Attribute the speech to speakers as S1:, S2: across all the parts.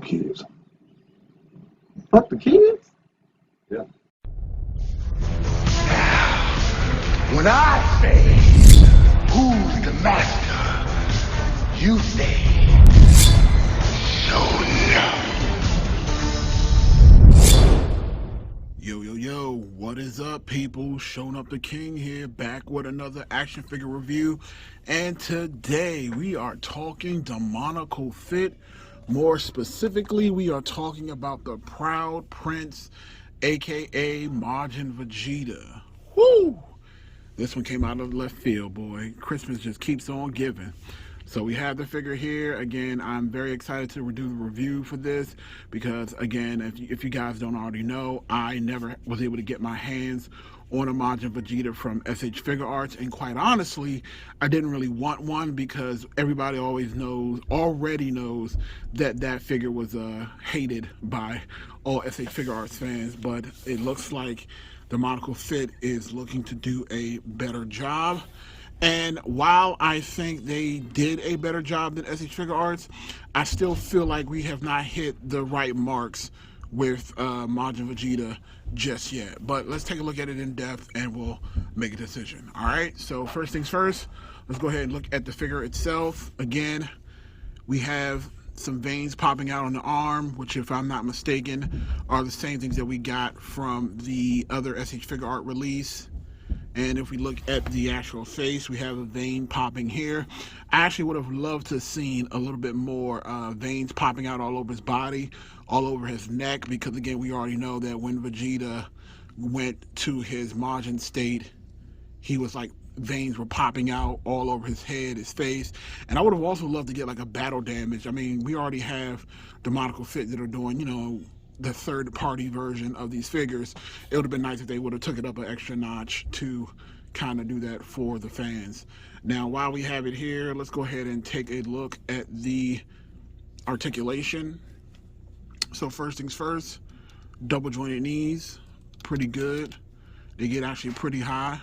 S1: kids. Fuck the kids? Yeah.
S2: When I say, who's the master? You say, so no.
S3: Yo, what is up, people? Showing up the king here, back with another action figure review. And today we are talking Demonical Fit. More specifically, we are talking about the Proud Prince, aka Majin Vegeta. Woo! This one came out of left field, boy. Christmas just keeps on giving. So we have the figure here. Again, I'm very excited to do the review for this because, again, if you guys don't already know, I never was able to get my hands on a Majin Vegeta from SH Figure Arts, and quite honestly, I didn't really want one because everybody already knows that that figure was hated by all SH Figure Arts fans. But it looks like Demonical Fit is looking to do a better job. And while I think they did a better job than SH Figure Arts, I still feel like we have not hit the right marks with Majin Vegeta just yet. But let's take a look at it in depth and we'll make a decision. All right, so first things first, let's go ahead and look at the figure itself. Again, we have some veins popping out on the arm, which, if I'm not mistaken, are the same things that we got from the other SH Figure Art release. And if we look at the actual face, we have a vein popping here. I actually would have loved to have seen a little bit more veins popping out all over his body, all over his neck, because again, we already know that when Vegeta went to his Majin state, he was like, veins were popping out all over his head, his face. And I would have also loved to get like a battle damage. I mean, we already have Demonical Fit that are doing, you know, the third-party version of these figures. It would have been nice if they would have took it up an extra notch to kind of do that for the fans. Now, while we have it here, let's go ahead and take a look at the articulation. So first things first, double jointed knees, pretty good. They get actually pretty high.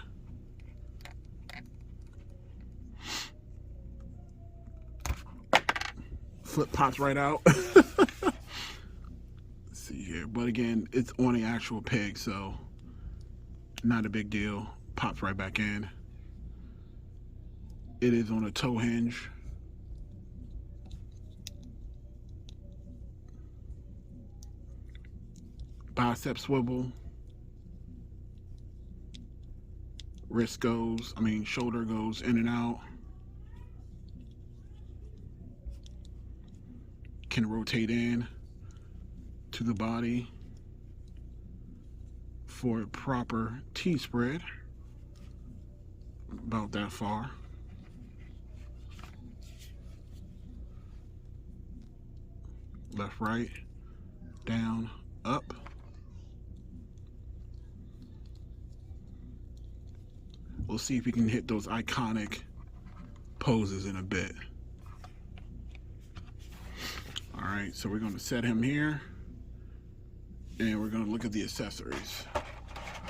S3: Foot pops right out. Here, but again, it's on the actual peg, so not a big deal. Pops right back in. It is on a toe hinge. Bicep swivel. Shoulder goes in and out. Can rotate in to the body for a proper T-spread, about that far. Left, right, down, up. We'll see if we can hit those iconic poses in a bit. All right, so we're going to set him here. And we're going to look at the accessories.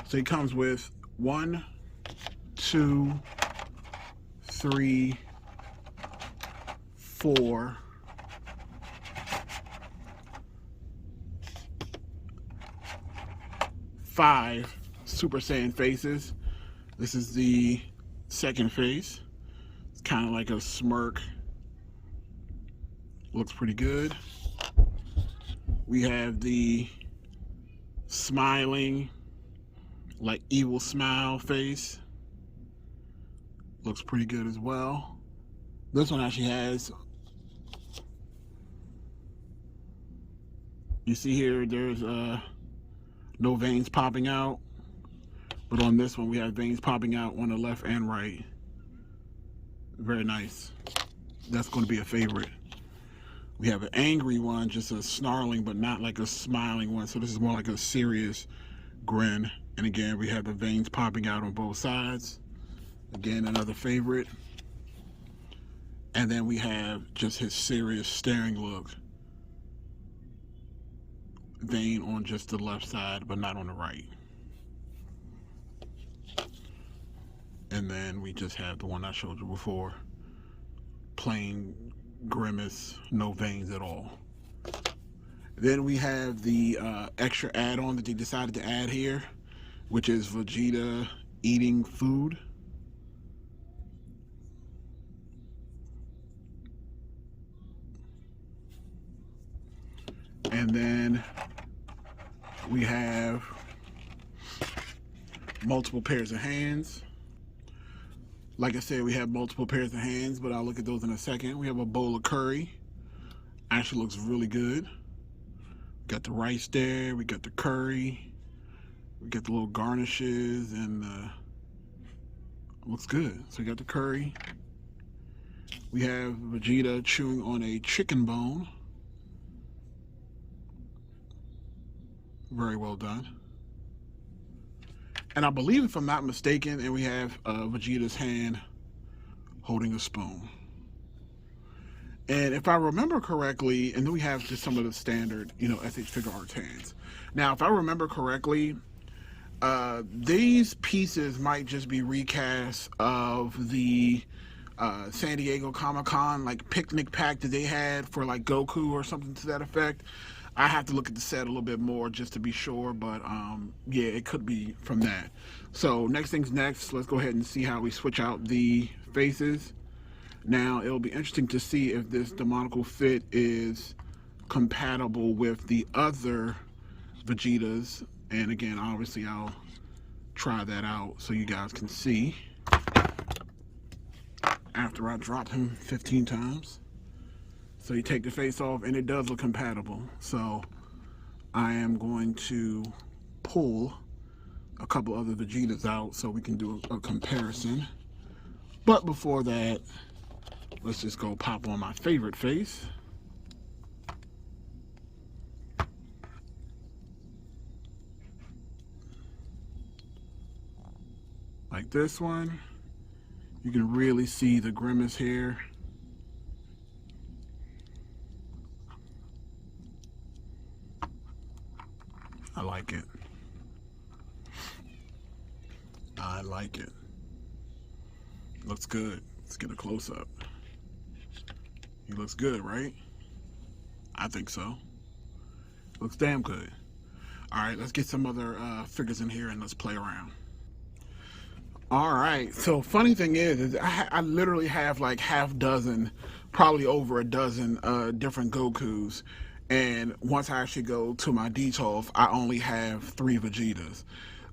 S3: So he comes with 1, 2, 3, 4, 5 Super Saiyan faces. This is the second face. It's kind of like a smirk. Looks pretty good. We have the smiling, like evil smile face. Looks pretty good as well. This one actually has, you see here, there's no veins popping out, but on this one we have veins popping out on the left and right. Very nice. That's going to be a favorite. We have an angry one, just a snarling, but not like a smiling one. So this is more like a serious grin. And again, we have the veins popping out on both sides. Again, another favorite. And then we have just his serious staring look. Vein on just the left side, but not on the right. And then we just have the one I showed you before. Plain grimace, no veins at all. Then we have the extra add-on that they decided to add here, which is Vegeta eating food. And then we have multiple pairs of hands. Like I said, we have multiple pairs of hands, but I'll look at those in a second. We have a bowl of curry. Actually looks really good. Got the rice there, we got the curry, we got the little garnishes, and looks good. So we got the curry. We have Vegeta chewing on a chicken bone. Very well done. And I believe, if I'm not mistaken, and we have Vegeta's hand holding a spoon. And if I remember correctly, and then we have just some of the standard, SH Figure Arts hands. Now, if I remember correctly, these pieces might just be recasts of the San Diego Comic-Con, like, picnic pack that they had for, like, Goku or something to that effect. I have to look at the set a little bit more just to be sure, but yeah, it could be from that. So next thing's next. Let's go ahead and see how we switch out the faces. Now, it'll be interesting to see if this Demonical fit is compatible with the other Vegetas. And again, obviously, I'll try that out so you guys can see after I drop him 15 times. So you take the face off, and it does look compatible. So I am going to pull a couple other Vegetas out so we can do a comparison. But before that, let's just go pop on my favorite face. Like this one. You can really see the grimace here. I like it. I like it. Looks good. Let's get a close-up. He looks good, right? I think so. Looks damn good. All right, let's get some other figures in here and let's play around. All right, so funny thing is I literally have like half dozen, probably over a dozen different Gokus. And once I actually go to my D12, I only have 3 Vegetas,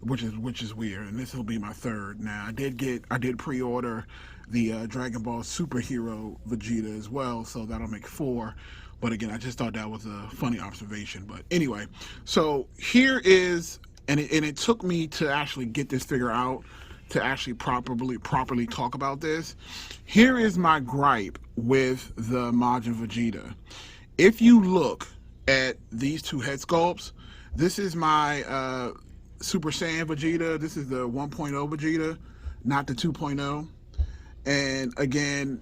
S3: which is weird. And this will be my third. Now I did pre-order the Dragon Ball Superhero Vegeta as well, so that'll make 4. But again, I just thought that was a funny observation. But anyway, so here is, and it took me to actually get this figure out to actually properly talk about this. Here is my gripe with the Majin Vegeta. If you look at these two head sculpts, this is my Super Saiyan Vegeta. This is the 1.0 Vegeta, not the 2.0. And again,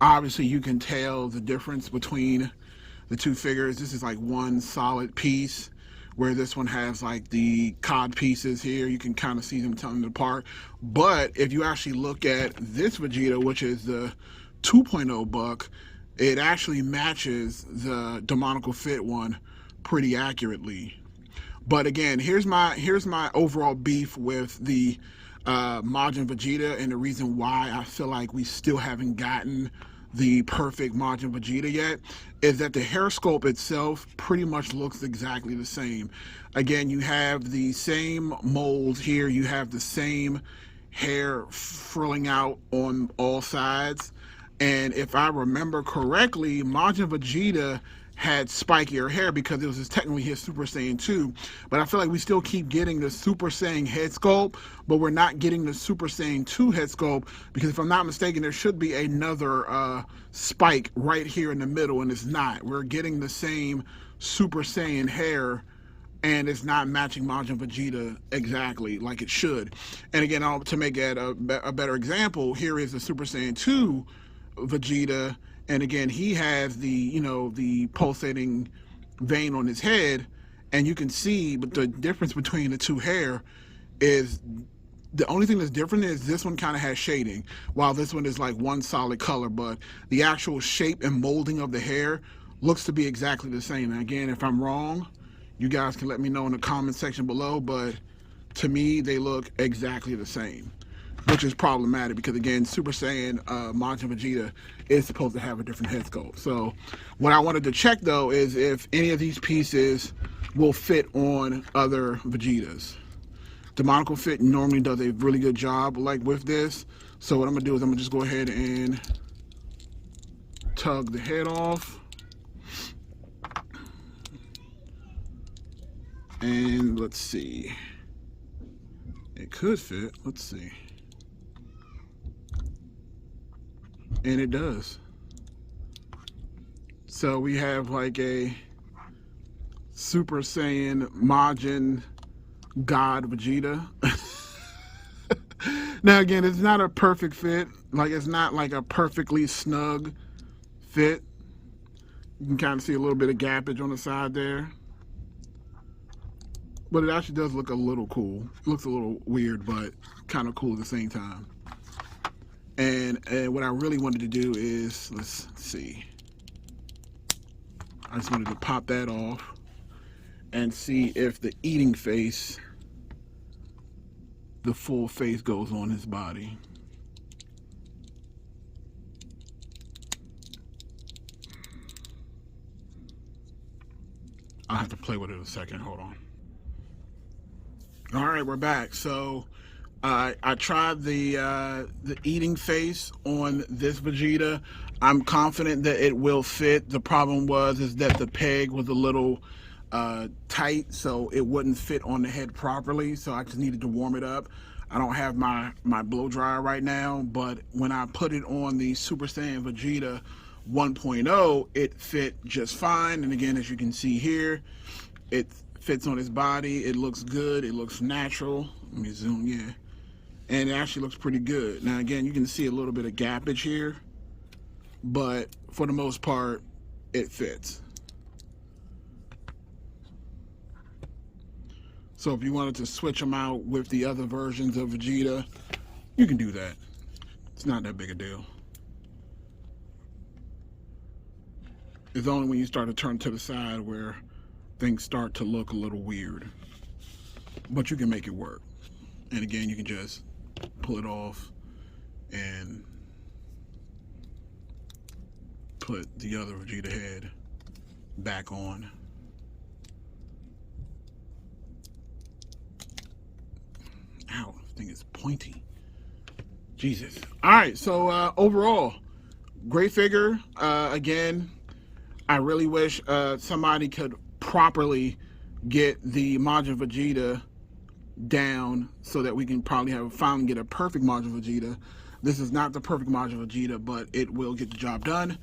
S3: obviously you can tell the difference between the two figures. This is like one solid piece, where this one has like the cod pieces here. You can kind of see them telling them apart. But if you actually look at this Vegeta, which is the 2.0 buck, it actually matches the Demonical Fit one pretty accurately. But again, here's my overall beef with the Majin Vegeta, and the reason why I feel like we still haven't gotten the perfect Majin Vegeta yet is that the hair sculpt itself pretty much looks exactly the same. Again, you have the same mold here, you have the same hair frilling out on all sides. And if I remember correctly, Majin Vegeta had spikier hair because it was technically his Super Saiyan 2. But I feel like we still keep getting the Super Saiyan head sculpt, but we're not getting the Super Saiyan 2 head sculpt, because if I'm not mistaken, there should be another spike right here in the middle, and it's not. We're getting the same Super Saiyan hair, and it's not matching Majin Vegeta exactly like it should. And again, to make it a better example, here is the Super Saiyan 2 Vegeta, and again, he has the, the pulsating vein on his head, and you can see, but the difference between the two hair is, the only thing that's different is this one kind of has shading, while this one is like one solid color, but the actual shape and molding of the hair looks to be exactly the same. And again, if I'm wrong, you guys can let me know in the comment section below, but to me, they look exactly the same, which is problematic because, again, Super Saiyan Majin Vegeta is supposed to have a different head sculpt. So what I wanted to check, though, is if any of these pieces will fit on other Vegetas. Demonical Fit normally does a really good job like with this. So what I'm going to do is I'm going to just go ahead and tug the head off. And let's see. It could fit. Let's see. And it does. So we have like a Super Saiyan Majin God Vegeta. Now again, it's not a perfect fit. Like, it's not like a perfectly snug fit. You can kind of see a little bit of gappage on the side there. But it actually does look a little cool. It looks a little weird, but kind of cool at the same time. And what I really wanted to do is, let's see. I just wanted to pop that off and see if the eating face, the full face, goes on his body. I'll have to play with it a second. Hold on. All right, we're back. So I tried the eating face on this Vegeta. I'm confident that it will fit. The problem is that the peg was a little tight, so it wouldn't fit on the head properly. So I just needed to warm it up. I don't have my blow dryer right now, but when I put it on the Super Saiyan Vegeta 1.0, it fit just fine. And again, as you can see here, it fits on his body. It looks good. It looks natural. Let me zoom, yeah. And it actually looks pretty good. Now again, you can see a little bit of gappage here, but for the most part, it fits. So if you wanted to switch them out with the other versions of Vegeta, you can do that. It's not that big a deal. It's only when you start to turn to the side where things start to look a little weird. But you can make it work. And again, you can just pull it off and put the other Vegeta head back on. Ow, this thing is pointy. Jesus. Alright, so overall, great figure. Again, I really wish somebody could properly get the Majin Vegeta down so that we can probably finally get a perfect Majin Vegeta. This is not the perfect Majin Vegeta, but it will get the job done.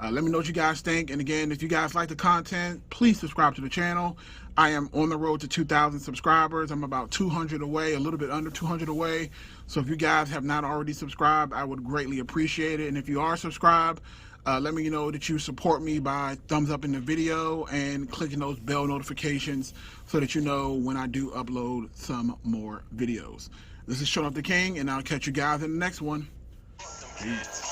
S3: Let me know what you guys think. And again, if you guys like the content, please subscribe to the channel. I am on the road to 2,000 subscribers. I'm about 200 away, a little bit under 200 away. So if you guys have not already subscribed, I would greatly appreciate it. And if you are subscribed, let me know that you support me by thumbs up in the video and clicking those bell notifications so that you know when I do upload some more videos. This is Showing Up the King, and I'll catch you guys in the next one. Peace.